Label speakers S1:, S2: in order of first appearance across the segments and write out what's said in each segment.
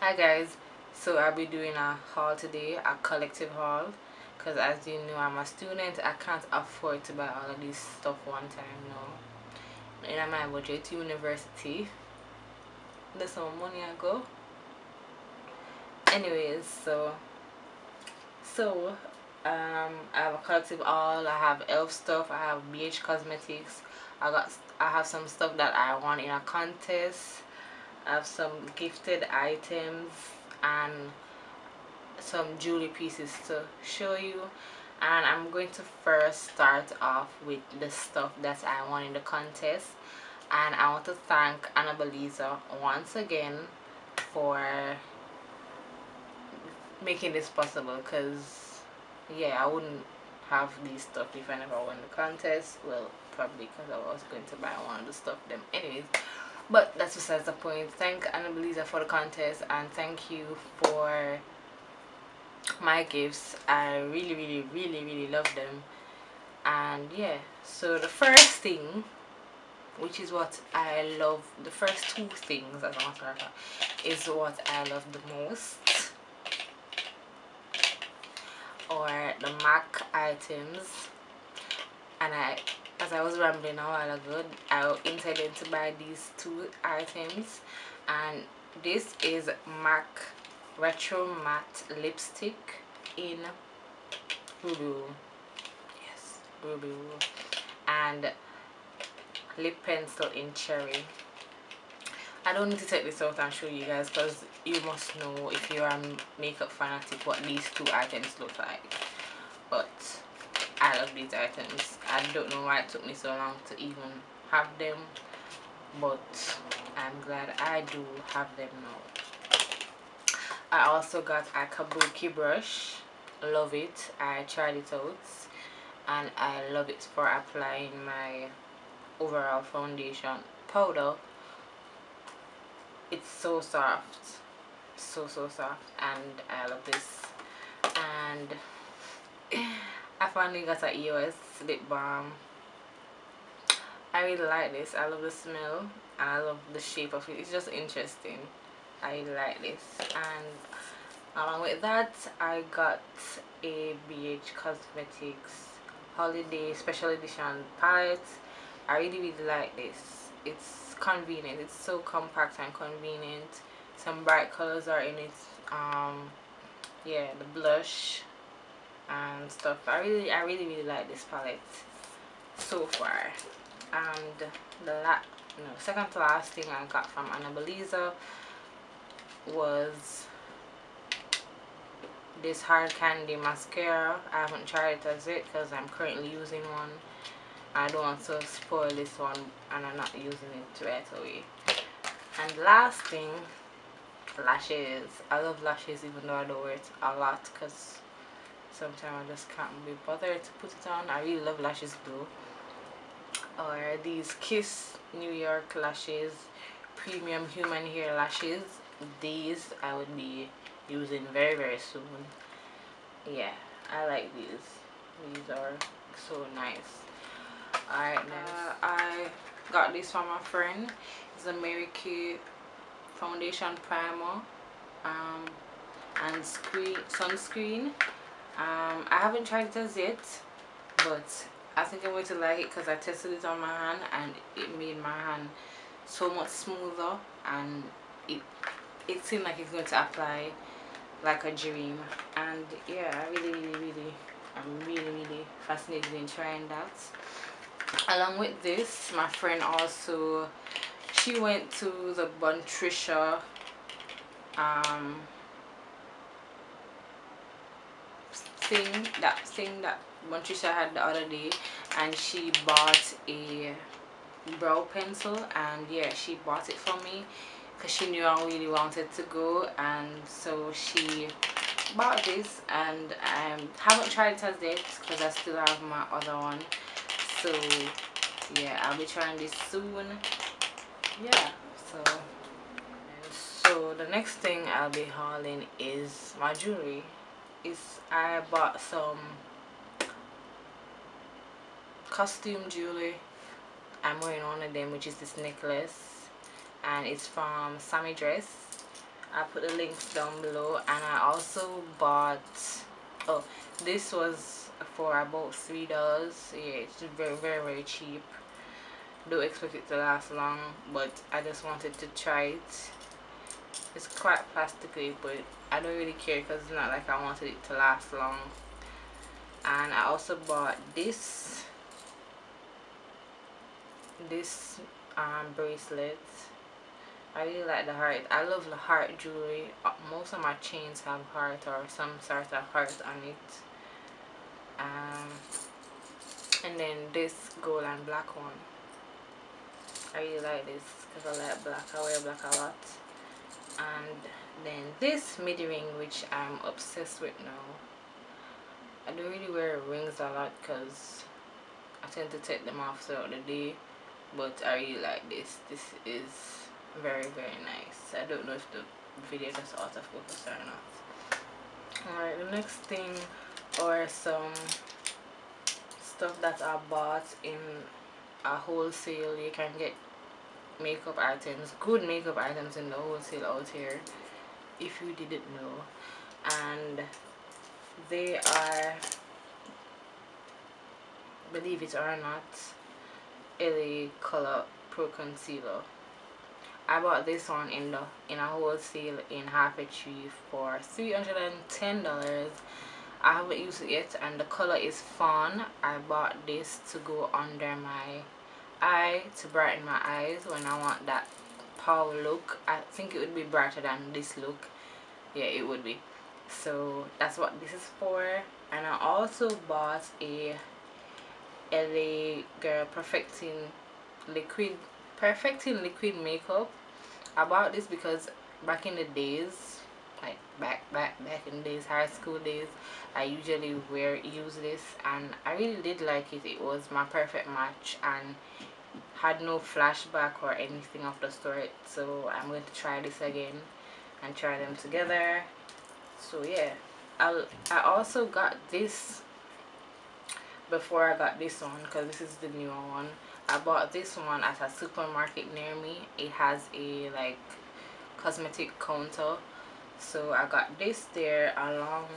S1: Hi guys, so I'll be doing a haul today, a collective haul, because as you know I'm a student. I can't afford to buy all of this stuff one time. No, in my budget, university, there's some money I go. Anyways, so I have a collective haul. I have e.l.f stuff, I have BH cosmetics, I have some stuff that I won in a contest. I have some gifted items and some jewelry pieces to show you, and I'm going to first start off with the stuff that I won in the contest. And I want to thank Annabeliza once again for making this possible, because yeah, I wouldn't have these stuff if I never won the contest. Well, probably because I was going to buy one of the stuff them anyways, but that's besides the point. Thank Annabeliza for the contest, and thank you for my gifts. I really love them. And yeah, so the first thing, which is what I love, the first two things as a matter of fact, is what I love the most, or the MAC items. And as I was rambling a while ago, I intended to buy these two items, and this is MAC Retro Matte Lipstick in blue, yes, blue, and lip pencil in cherry. I don't need to take this out and show you guys, because you must know, if you're a makeup fanatic, what these two items look like. But I love these items. I don't know why it took me so long to even have them, but I'm glad I do have them now. I also got a kabuki brush. Love it. I tried it out and I love it for applying my overall foundation powder. It's so soft, so soft, and I love this. And I finally got a EOS lip balm. I really like this. I love the smell and I love the shape of it. It's just interesting. I really like this. And along with that, I got a BH Cosmetics Holiday Special Edition palette. I really like this. It's convenient. It's so compact and convenient. Some bright colors are in it. Yeah, the blush and stuff. I really like this palette so far. And second to last thing I got from Annabeliza was this hard candy mascara. I haven't tried it as yet because I'm currently using one. I don't want to spoil this one and I'm not using it right away. And last thing, lashes. I love lashes even though I don't wear it a lot, because sometimes I just can't be bothered to put it on. I really love lashes though. Or these Kiss New York lashes, premium human hair lashes. These I would be using very soon. Yeah, I like these. These are so nice. Alright, now I got this from a friend. It's a Mary Kay foundation primer and sunscreen. I haven't tried it as yet, but I think I'm going to like it because I tested it on my hand and it made my hand so much smoother, and it seemed like it's going to apply like a dream. And yeah, I'm really fascinated in trying that. Along with this, my friend also, she went to the Buntricia thing that Buntricia had the other day, and she bought a brow pencil. And yeah, she bought it for me because she knew I really wanted to go, and so she bought this. And I haven't tried it as yet because I still have my other one, so yeah, I'll be trying this soon. Yeah, so the next thing I'll be hauling is my jewelry. I bought some costume jewelry. I'm wearing one of them, which is this necklace, and it's from Sammy Dress. I put the links down below. And I also bought, oh, this was for about $3. Yeah, it's very, very, very cheap. Don't expect it to last long, but I just wanted to try it. It's quite plasticky, but I don't really care because it's not like I wanted it to last long. And I also bought this bracelet. I really like the heart. I love the heart jewelry. Most of my chains have heart or some sort of heart on it. And then this gold and black one. I really like this because I like black. I wear black a lot. And then this midi ring, which I'm obsessed with now. I don't really wear rings a lot because I tend to take them off throughout the day, but I really like this. This is very, very nice. I don't know if the video is out of focus or not. Alright, the next thing are some stuff that I bought in a wholesale. You can get makeup items, good makeup items in the wholesale out here, if you didn't know. And they are, believe it or not, E.l.f. Color Pro Concealer. I bought this one in a wholesale in Half a Tree for $310. I haven't used it yet, and the color is Fawn. I bought this to go under my eye to brighten my eyes when I want that power look. I think it would be brighter than this look. Yeah, it would be. So that's what this is for. And I also bought a LA Girl Perfecting liquid makeup. I bought this because back in the days, like back in the days, high school days, I usually use this, and I really did like it. It was my perfect match and had no flashback or anything of the sort. So I'm going to try this again and try them together. So yeah, I also got this before I got this one because this is the newer one. I bought this one at a supermarket near me. It has a like cosmetic counter, so I got this there along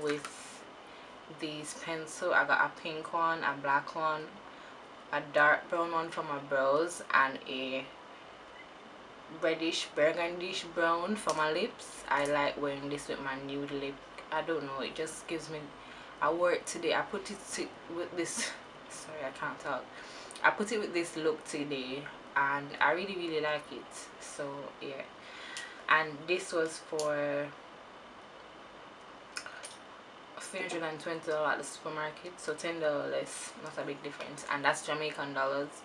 S1: with these pencil. I got a pink one, a black one, a dark brown one for my brows, and a reddish burgundish brown for my lips. I like wearing this with my nude lip. I don't know, it just gives me, I wore it today. I put it with this sorry, I can't talk. I put it with this look today and I really like it. So yeah, and this was for $320 at the supermarket, so $10 less, not a big difference, and that's Jamaican dollars.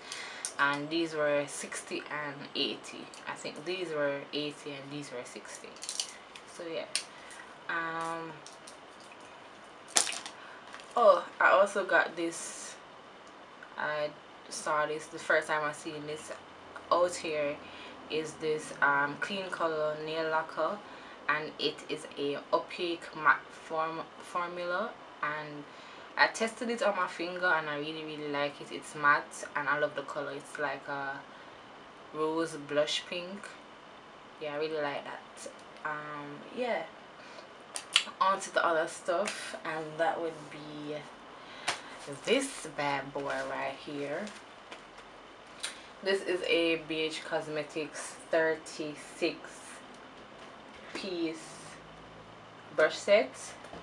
S1: And these were 60 and 80. I think these were 80 and these were 60. So yeah. Oh, I also got this. I saw this the first time I seen this out here. Is this clean color nail lacquer, and it is a opaque matte formula, and I tested it on my finger and I really like it. It's matte and I love the color. It's like a rose blush pink. Yeah, I really like that. Yeah, on to the other stuff, and that would be this bad boy right here. This is a BH Cosmetics 36 piece brush set,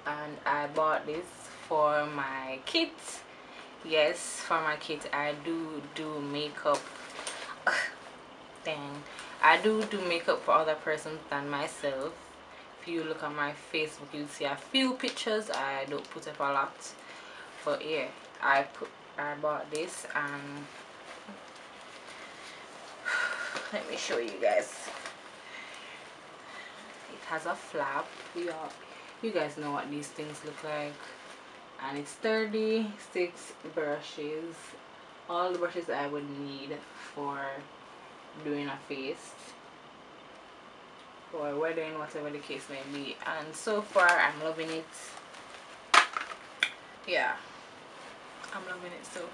S1: and I bought this for my kit. Yes, for my kit. I do makeup. Dang, I do makeup for other persons than myself. If you look at my Facebook, you'll see a few pictures. I don't put up a lot, but yeah, I bought this, and let me show you guys. It has a flap. You guys know what these things look like. And it's 36 brushes. All the brushes I would need for doing a face, for wedding, whatever the case may be. And so far I'm loving it. Yeah, I'm loving it so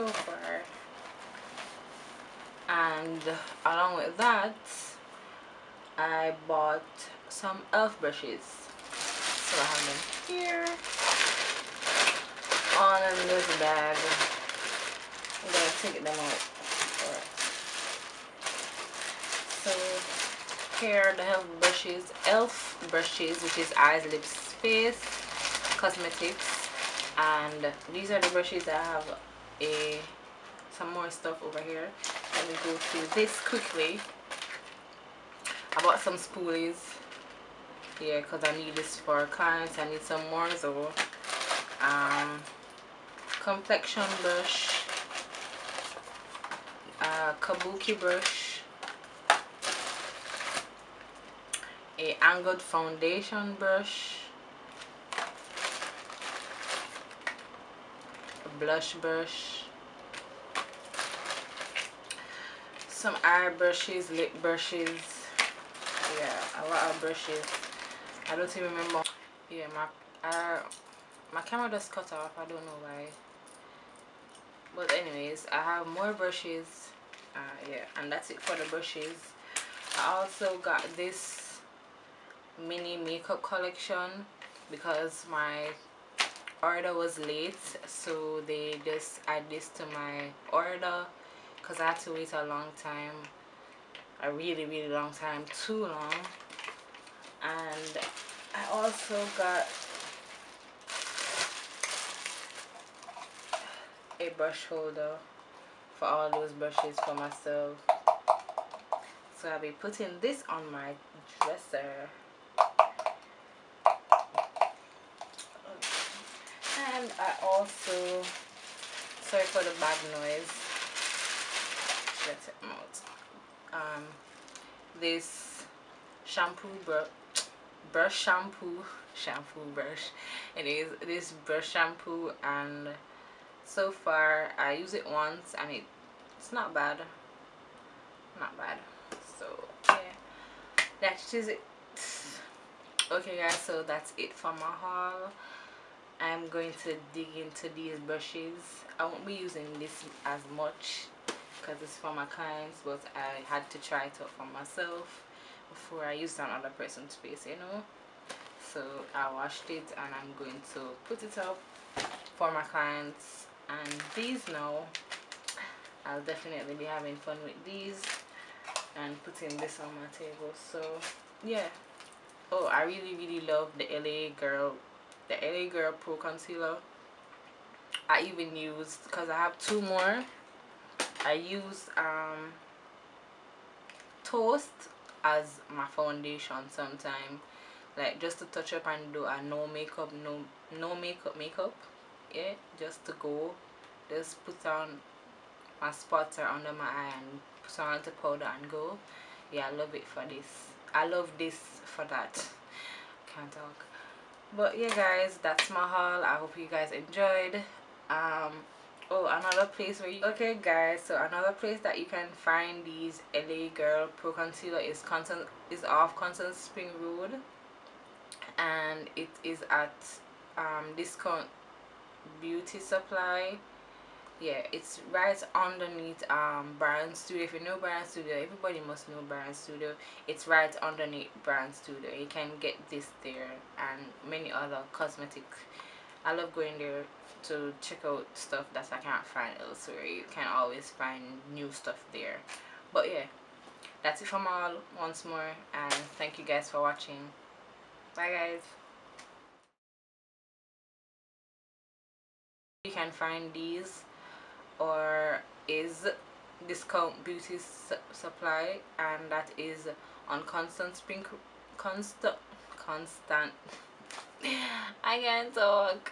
S1: far. And along with that, I bought some e.l.f. brushes. So I have them here on in this bag. I'm gonna take them out. Alright. So here are the e.l.f. brushes, which is eyes, lips, face, cosmetics, and these are the brushes. I have some more stuff over here. Let me go through this quickly. I bought some spoolies. Yeah, because I need this for clients. I need some more, so complexion brush, kabuki brush, a angled foundation brush, a blush brush, some eye brushes, lip brushes. Yeah, a lot of brushes. I don't even remember. Yeah, my camera just cut off. I don't know why. But anyways, I have more brushes. Yeah, and that's it for the brushes. I also got this mini makeup collection because my order was late, so they just add this to my order because I had to wait a long time, a really long time, too long. And I also got a brush holder for all those brushes for myself. So I'll be putting this on my dresser. And I also, sorry for the bad noise, let it out. This shampoo brush shampoo brush. It is this brush shampoo, and so far I use it once and it's not bad. So yeah, that is it. Okay guys, so that's it for my haul. I'm going to dig into these brushes. I won't be using this as much because it's for my clients, but I had to try it out for myself before I use another person's face, you know. So I washed it and I'm going to put it up for my clients. And these now, I'll definitely be having fun with these and putting this on my table. So yeah. Oh, I really love the LA Girl Pro Concealer. I even used, because I have two more, I used Toast as my foundation sometime, like just to touch up and do a no makeup makeup. Yeah, just to go, just put on my spots are under my eye and put on the powder and go. Yeah, I love it for this. I love this for that. Can't talk. But yeah guys, that's my haul. I hope you guys enjoyed. Oh, another place where you, okay guys, so another place that you can find these LA Girl Pro Concealer is off Constant Spring Road, and it is at Discount Beauty Supply. Yeah, it's right underneath Brand Studio. If you know Brand Studio, everybody must know Brand Studio. It's right underneath Brand Studio. You can get this there and many other cosmetic. I love going there to check out stuff that I can't find elsewhere. You can always find new stuff there. But yeah, that's it from all once more, and thank you guys for watching. Bye guys. You can find these or is Discount Beauty Supply, and that is on constant I can't talk.